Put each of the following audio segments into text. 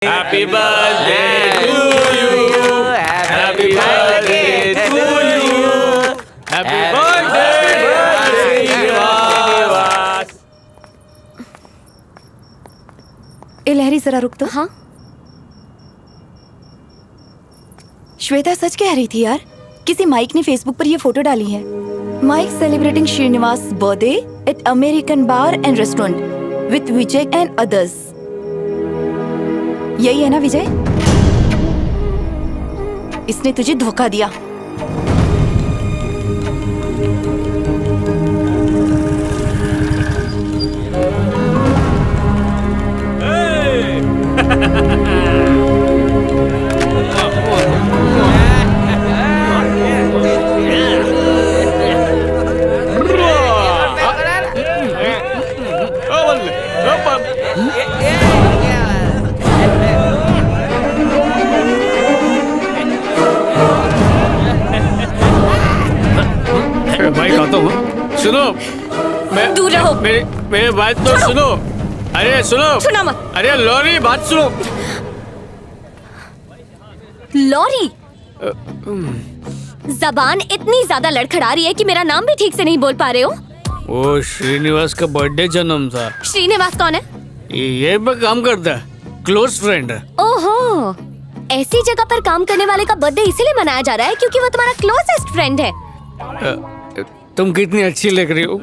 Happy birthday to you. Happy birthday to you. Happy birthday, Srinivas. ए लहरी जरा रुक तो. हाँ श्वेता सच कह रही थी यार. किसी माइक ने फेसबुक पर ये फोटो डाली है. Mike celebrating Srinivas birthday at American bar and restaurant with Vijay and others. यही है ना विजय? इसने तुझे धोखा दिया. भाई खाता हूँ. सुनो, मैं दूर रहो. मेरे बात तो सुनो. अरे सुनो. सुना मत. अरे लॉरी बात सुनो. लॉरी जबान इतनी ज्यादा लड़खड़ा रही है कि मेरा नाम भी ठीक से नहीं बोल पा रहे हो. वो श्रीनिवास का बर्थडे जन्म था. श्रीनिवास कौन है? ये पे काम करता है. क्लोज फ्रेंड है. ओहो, ऐसी जगह पर काम करने वाले का बर्थडे इसीलिए मनाया जा रहा है क्योंकि वो तुम्हारा क्लोजेस्ट फ्रेंड है. तुम कितनी अच्छी लग रही हो.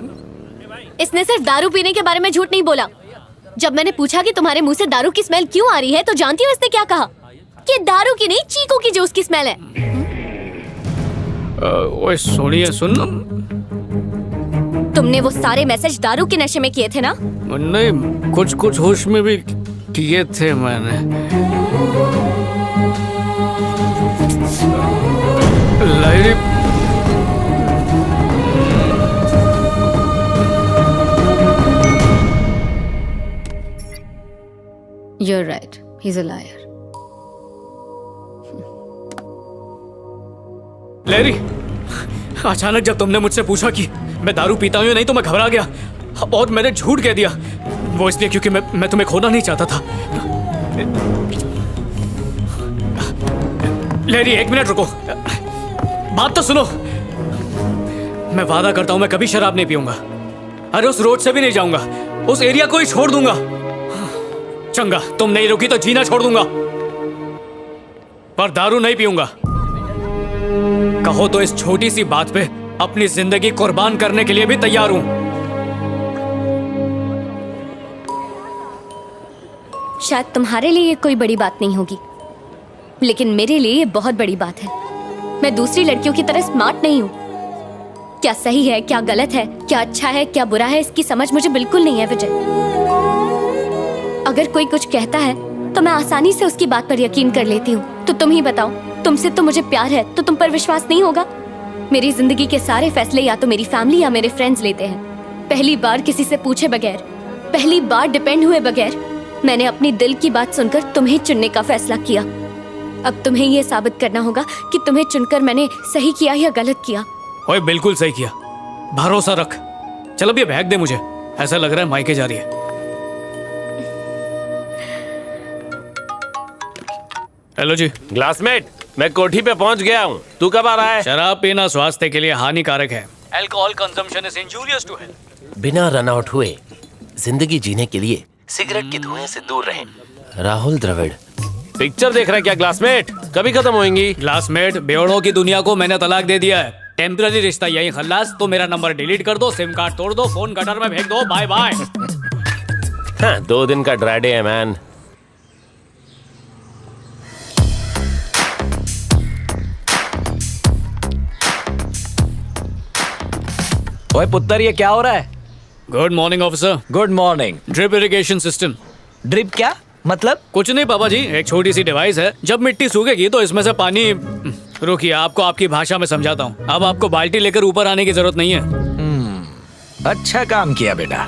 इसने सिर्फ दारू पीने के बारे में झूठ नहीं बोला. जब मैंने पूछा कि तुम्हारे मुंह से दारू की स्मेल क्यों आ रही है तो जानती हो इसने क्या कहा? कि दारू की नहीं, चीकू की जूस की स्मेल है. ओए सोनिया सुन. तुमने वो सारे मैसेज दारू के नशे में किए थे ना? नहीं, कुछ कुछ होश में भी किए थे मैंने. लाइरी You're right. He's a liar. Larry, अचानक जब तुमने मुझसे पूछा कि मैं दारू पीता हूँ या नहीं तो मैं घबरा गया और मैंने झूठ कह दिया. वो इसलिए क्योंकि मैं तुम्हें खोना नहीं चाहता था. लैरी एक मिनट रुको. बात तो सुनो. मैं वादा करता हूँ मैं कभी शराब नहीं पीऊंगा. अरे उस रोड से भी नहीं जाऊंगा. उस एरिया को ही छोड़ दूंगा. चंगा, तुम नहीं रुकी तो जीना छोड़ दूंगा, पर दारू नहीं पीऊंगा. कहो तो इस छोटी सी बात पे अपनी जिंदगी कुर्बान करने के लिए भी तैयार हूं. शायद तुम्हारे लिए ये कोई बड़ी बात नहीं होगी, लेकिन मेरे लिए ये बहुत बड़ी बात है. मैं दूसरी लड़कियों की तरह स्मार्ट नहीं हूँ. क्या सही है, क्या गलत है, क्या अच्छा है, क्या बुरा है, इसकी समझ मुझे बिल्कुल नहीं है विजय. अगर कोई कुछ कहता है तो मैं आसानी से उसकी बात पर यकीन कर लेती हूँ. तो तुम ही बताओ, तुमसे तो मुझे प्यार है तो तुम पर विश्वास नहीं होगा? मेरी जिंदगी के सारे फैसले या तो मेरी फैमिली या मेरे फ्रेंड्स लेते हैं. पहली बार किसी से पूछे बगैर, पहली बार डिपेंड हुए बगैर मैंने अपनी दिल की बात सुनकर तुम्हें चुनने का फैसला किया. अब तुम्हें ये साबित करना होगा कि तुम्हें चुनकर मैंने सही किया या गलत किया. ओए बिल्कुल सही किया. भरोसा रख. चल अब ये बैग दे मुझे. ऐसा लग रहा है मायके जा रही है. हेलो जी. क्लासमेट, मैं कोठी पे पहुंच गया हूँ. तू कब आ रहा है? शराब पीना स्वास्थ्य के लिए हानिकारक है. Alcohol consumption is injurious to health. बिना रन आउट हुए जिंदगी जीने के लिए सिगरेट के धुएं से दूर रहें. राहुल द्रविड़. पिक्चर देख रहा है क्या क्लासमेट? कभी खत्म होएंगी. क्लासमेट, बेवड़ों की दुनिया को मैंने तलाक दे दिया है. टेम्पररी रिश्ता यही खल्लास. तो मेरा नंबर डिलीट कर दो, सिम कार्ड तोड़ दो, फोन गटर में फेंक दो. Bye bye. हाँ, 2 दिन का ड्राई डे है मैन. ओए पुत्तर, ये क्या हो रहा है? Good morning officer. Good morning. Drip irrigation system. Drip क्या मतलब? कुछ नहीं पापा जी, एक छोटी सी डिवाइस है. जब मिट्टी सूखेगी तो इसमें से पानी. रुकिए, आपको आपकी भाषा में समझाता हूँ. अब आपको बाल्टी लेकर ऊपर आने की जरूरत नहीं है. अच्छा काम किया बेटा.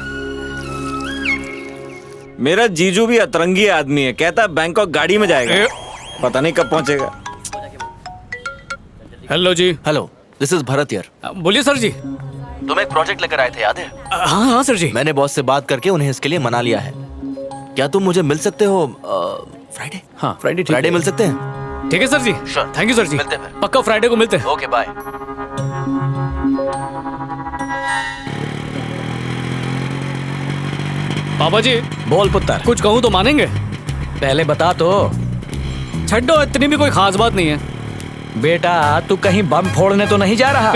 मेरा जीजू भी अतरंगी आदमी है. कहता बैंकॉक गाड़ी में जाएगा, पता नहीं कब पहुंचेगा. Hello ji. Hello, this is Bharat here. बोलिए सर जी. तुम एक प्रोजेक्ट लेकर आए थे, याद है? हाँ हाँ सर जी. मैंने बॉस से बात करके उन्हें इसके लिए मना लिया है. क्या तुम मुझे मिल सकते हो फ्राइडे? हाँ फ्राइडे ठीक फ्राइडे है। मिल सकते हैं? ठीक है sir ji. Sure. Thank you sir ji. मिलते हैं फिर। पक्का फ्राइडे को मिलते हैं। Okay bye. पापा जी बोल पुत्र, कुछ कहूँ तो मानेंगे? पहले बता तो। छड्डो, इतनी भी कोई खास बात नहीं है। बेटा तू कहीं बम फोड़ने तो नहीं जा रहा?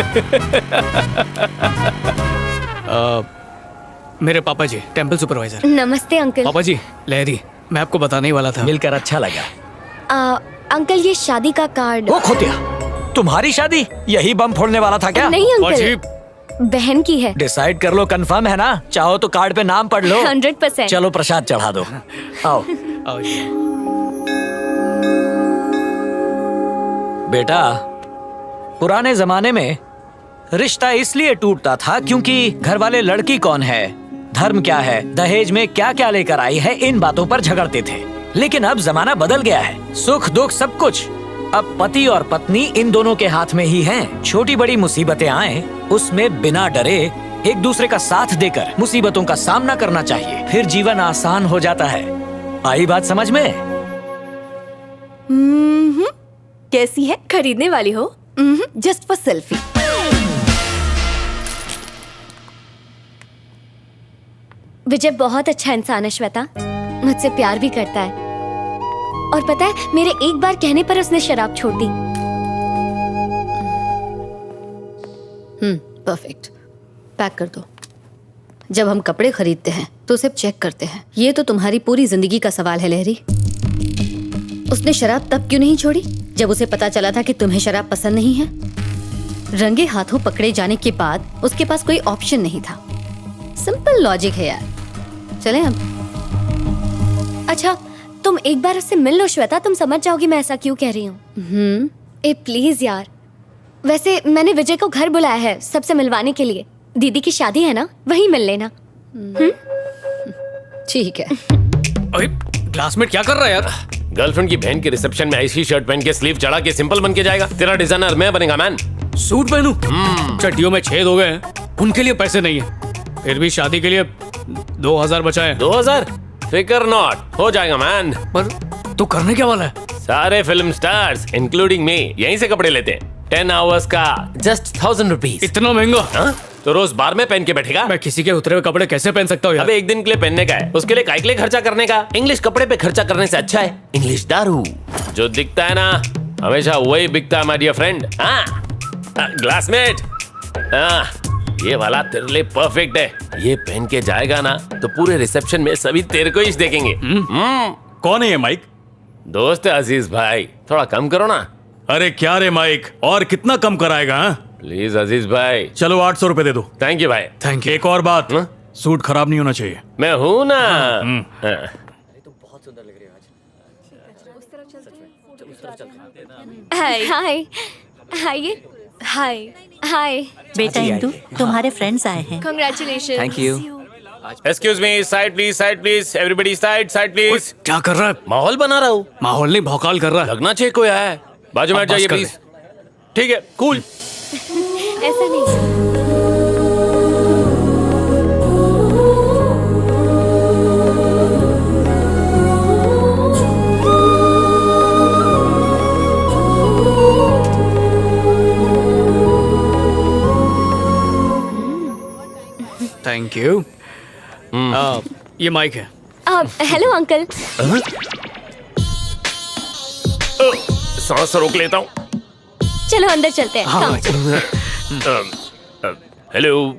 मेरे पापा जी टेम्पल सुपरवाइजर। नमस्ते अंकल। पापा जी लहरी, मैं आपको बताने ही वाला था। मिलकर अच्छा लगा। अंकल ये शादी का कार्ड। वो खोतिया, तुम्हारी शादी? यही बम फोड़ने वाला था क्या? नहीं पापा जी अंकल, बहन की है। डिसाइड कर लो, कंफर्म है ना? चाहो तो कार्ड पे नाम पढ़ लो। 100%। चलो प्रसाद चढ़ा दो। आओ आओ जी। बेटा, पुराने जमाने में रिश्ता इसलिए टूटता था क्योंकि घर वाले लड़की कौन है, धर्म क्या है, दहेज में क्या क्या लेकर आई है, इन बातों पर झगड़ते थे। लेकिन अब जमाना बदल गया है, सुख दुख सब कुछ अब पति और पत्नी इन दोनों के हाथ में ही हैं। छोटी बड़ी मुसीबतें आए उसमें बिना डरे एक दूसरे का साथ देकर मुसीबतों का सामना करना चाहिए, फिर जीवन आसान हो जाता है। आई बात समझ में? कैसी है? खरीदने वाली हो? Just for selfie. विजय बहुत अच्छा इंसान है श्वेता, मुझसे प्यार भी करता है। और पता है मेरे एक बार कहने पर उसने शराब छोड़ दी। परफेक्ट। पैक कर दो। जब हम कपड़े खरीदते हैं तो सिर्फ चेक करते हैं। ये तो तुम्हारी पूरी जिंदगी का सवाल है लहरी। उसने शराब तब क्यों नहीं छोड़ी जब उसे पता चला था कि तुम्हें शराब पसंद नहीं है? रंगे हाथों पकड़े जाने के बाद उसके पास कोई ऑप्शन नहीं था। सिंपल लॉजिक है यार। चलें अब। अच्छा तुम एक बार उससे मिल लो श्वेता, तुम समझ जाओगी मैं ऐसा क्यों कह रही हूँ। ए प्लीज यार। वैसे मैंने विजय को घर बुलाया है सबसे मिलवाने के लिए। दीदी की शादी है ना, वहीं मिल लेना। ठीक है। अरे क्लासमेट क्या कर रहा है यार? गर्लफ्रेंड की बहन के रिसेप्शन में ऐसी शर्ट पहन के स्लीव चढ़ा के सिंपल बन के जाएगा? तेरा डिजाइनर मैं बनेगा मैन। सूट पहनूं? चड्डियों में छेद हो गए हैं, उनके लिए पैसे नहीं है। फिर भी शादी के लिए 2000 बचाए। 2000? फिकर नॉट, हो जाएगा मैन। पर तू करने क्या वाला है? सारे फिल्म स्टार्स इंक्लूडिंग मी यहीं से कपड़े लेते हैं। 10 आवर्स का जस्ट 1000 रुपीज। इतना महंगा? हाँ? तो रोज बार में पहन के बैठेगा? मैं किसी के उतरे हुए कपड़े कैसे पहन सकता हूँ यार? अबे एक दिन के लिए पहनने का है, उसके लिए काय के लिए खर्चा करने का? इंग्लिश कपड़े पे खर्चा करने से अच्छा है इंग्लिश दारू। जो दिखता है ना हमेशा वही बिकता है माय डियर फ्रेंड। ग्लासमेट, ये वाला तेरे लिए परफेक्ट है। ये पहन के जाएगा ना तो पूरे रिसेप्शन में सभी तेरे को ही देखेंगे। कौन है ये माइक? दोस्त है अजीज भाई, थोड़ा कम करो ना। अरे क्या रे माइक, और कितना कम कराएगा? हाँ? प्लीज अजीज भाई। चलो 800 रुपए दे दो। थैंक यू भाई। Thank you. एक और बात, हाँ? सूट खराब नहीं होना चाहिए। मैं हूं ना। हाँ। हाय हाय हाय हाय हाय। बेटा इंदु, तुम्हारे फ्रेंड्स आए हैं। Congratulation. Thank you. Excuse me, side please, everybody side please. क्या कर रहा है? माहौल बना रहा हूँ। माहौल नहीं, भौकाल कर रहा है। लगना चाहिए कोई आया है। बाजू में अब हट जाइए बस कर प्लीज। ठीक है, कूल। ऐसा नहीं। Thank you. ये माइक है। Hello uncle. सांस रोक लेता हूँ। चलो अंदर चलते हैं। हाँ, Come. हेलो।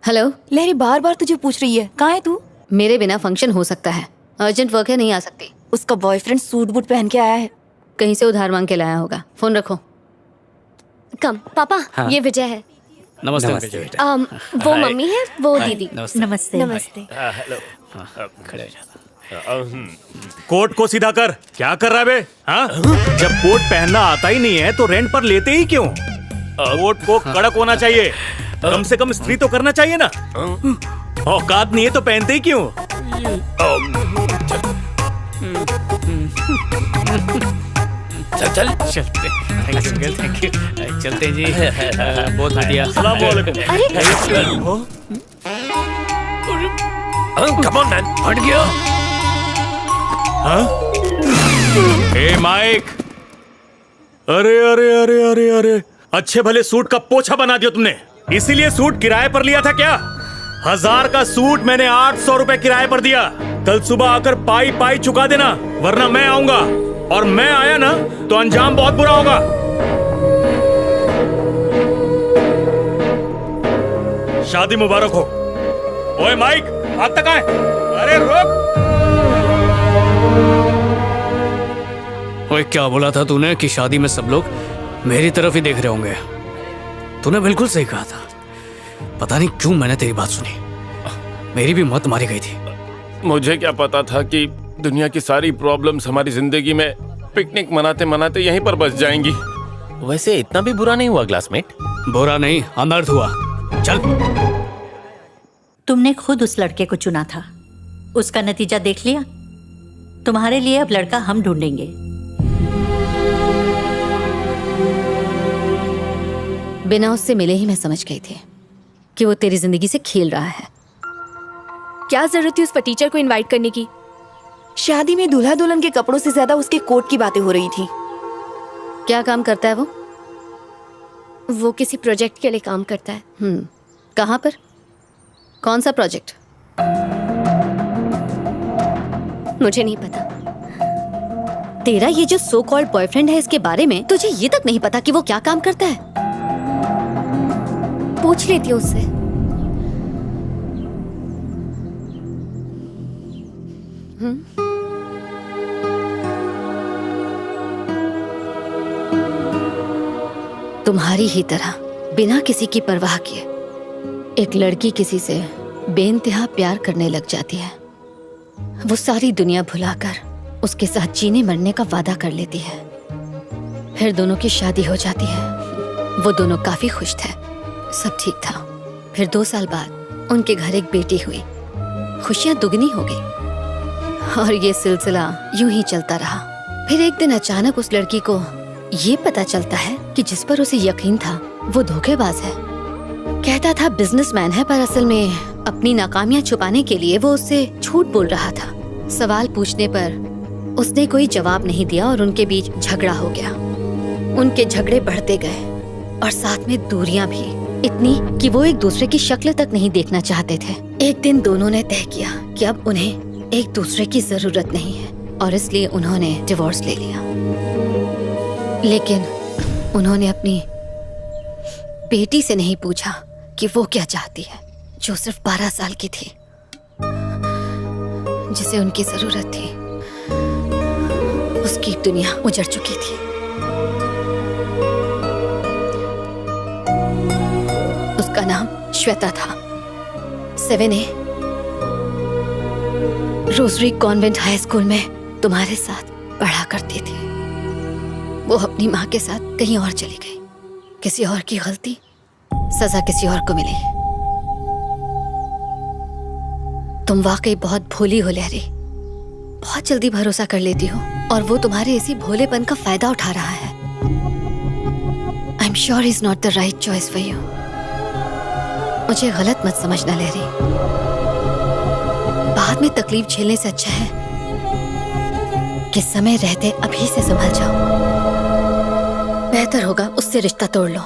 हेलो। लहरी बार बार तुझे पूछ रही है, कहाँ है तू? मेरे बिना फंक्शन हो सकता है, अर्जेंट वर्क है, नहीं आ सकती। उसका बॉयफ्रेंड सूट बूट पहन के आया है। कहीं से उधार मांग के लाया होगा। फोन रखो। कम पापा। ये विजय है। नमस्ते अंकल जी। वो मम्मी है, वो दीदी। नमस्ते। नमस्ते। हेलो। खड़े हो जा। कोट को सीधा कर। क्या कर रहा है बे? हाँ? जब कोट पहनना आता ही नहीं है तो रेंट पर लेते ही क्यों? कोट को कड़क होना चाहिए, कम से कम इस्त्री तो करना चाहिए ना। औकात नहीं है तो पहनते ही क्यों? चल चल। चलते। Thank you uncle, thank you. चलते जी। बहुत बढ़िया। सलाम वालेकुम। Come on man. हट गया। हाँ? ए माइक, अरे अरे अरे अरे अरे, अच्छे भले सूट का पोछा बना दिया तुमने। इसीलिए सूट किराए पर लिया था क्या? 1000 का सूट मैंने 800 रुपए किराए पर दिया। कल सुबह आकर पाई पाई चुका देना, वरना मैं आऊंगा, और मैं आया ना तो अंजाम बहुत बुरा होगा। शादी मुबारक हो। ओए माइक, हाथ तक आए। अरे रुक। ओए क्या बोला था तूने कि शादी में सब लोग मेरी तरफ ही देख रहे होंगे? तूने बिल्कुल सही कहा था। पता नहीं क्यों मैंने तेरी बात सुनी, मेरी भी मत मारी गई थी। मुझे क्या पता था कि दुनिया की सारी प्रॉब्लम्स हमारी जिंदगी में पिकनिक मनाते मनाते यहीं पर बस जाएंगी। वैसे इतना भी बुरा नहीं हुआ क्लासमेट। बुरा नहीं, अनर्थ हुआ। चल। तुमने खुद उस लड़के को चुना था, उसका नतीजा देख लिया। तुम्हारे लिए अब लड़का हम ढूंढेंगे। बिना उससे मिले ही मैं समझ गई थी कि वो तेरी जिंदगी से खेल रहा है। क्या जरूरत थी उस टीचर को इनवाइट करने की? शादी में दूल्हा दुल्हन के कपड़ों से ज्यादा उसके कोट की बातें हो रही थी। क्या काम करता है वो? वो किसी प्रोजेक्ट के लिए काम करता है। कहाँ पर? कौन सा प्रोजेक्ट? मुझे नहीं पता। तेरा ये जो सो कॉल्ड बॉयफ्रेंड है, इसके बारे में तुझे ये तक नहीं पता कि वो क्या काम करता है? पूछ लेती हूँ उससे। तुम्हारी ही तरह बिना किसी की परवाह किए एक लड़की किसी से बेइंतहा प्यार करने लग जाती है। वो सारी दुनिया भुलाकर उसके साथ जीने मरने का वादा कर लेती है। फिर दोनों की शादी हो जाती है। वो दोनों काफी खुश थे, सब ठीक था। फिर 2 साल बाद उनके घर एक बेटी हुई। खुशियां दुगनी हो गई और ये सिलसिला यूं ही चलता रहा। फिर एक दिन अचानक उस लड़की को ये पता चलता है कि जिस पर उसे यकीन था वो धोखेबाज है। कहता था बिजनेसमैन है, पर असल में अपनी नाकामियां छुपाने के लिए वो उससे झूठ बोल रहा था। सवाल पूछने पर उसने कोई जवाब नहीं दिया और उनके बीच झगड़ा हो गया। उनके झगड़े बढ़ते गए और साथ में दूरियां भी, इतनी कि वो एक दूसरे की शक्ल तक नहीं देखना चाहते थे। एक दिन दोनों ने तय किया कि अब उन्हें एक दूसरे की जरूरत नहीं है और इसलिए उन्होंने डिवोर्स ले लिया। लेकिन उन्होंने अपनी बेटी से नहीं पूछा कि वो क्या चाहती है, जो सिर्फ 12 साल की थी, जिसे उनकी जरूरत थी। उसकी दुनिया उजड़ चुकी थी। उसका नाम श्वेता था। 7A rosary convent high school में तुम्हारे साथ पढ़ा करती थी। वो अपनी माँ के साथ कहीं और चली गई। किसी और की गलती, सजा किसी और को मिली। तुम वाकई बहुत भोली हो लहरी, बहुत जल्दी भरोसा कर लेती हो और वो तुम्हारे इसी भोलेपन का फायदा उठा रहा है। I am sure he is not the right choice for you. मुझे गलत मत समझना लहरी, बाद में तकलीफ झेलने से अच्छा है कि समय रहते अभी से संभल जाओ। बेहतर होगा उससे रिश्ता तोड़ लो।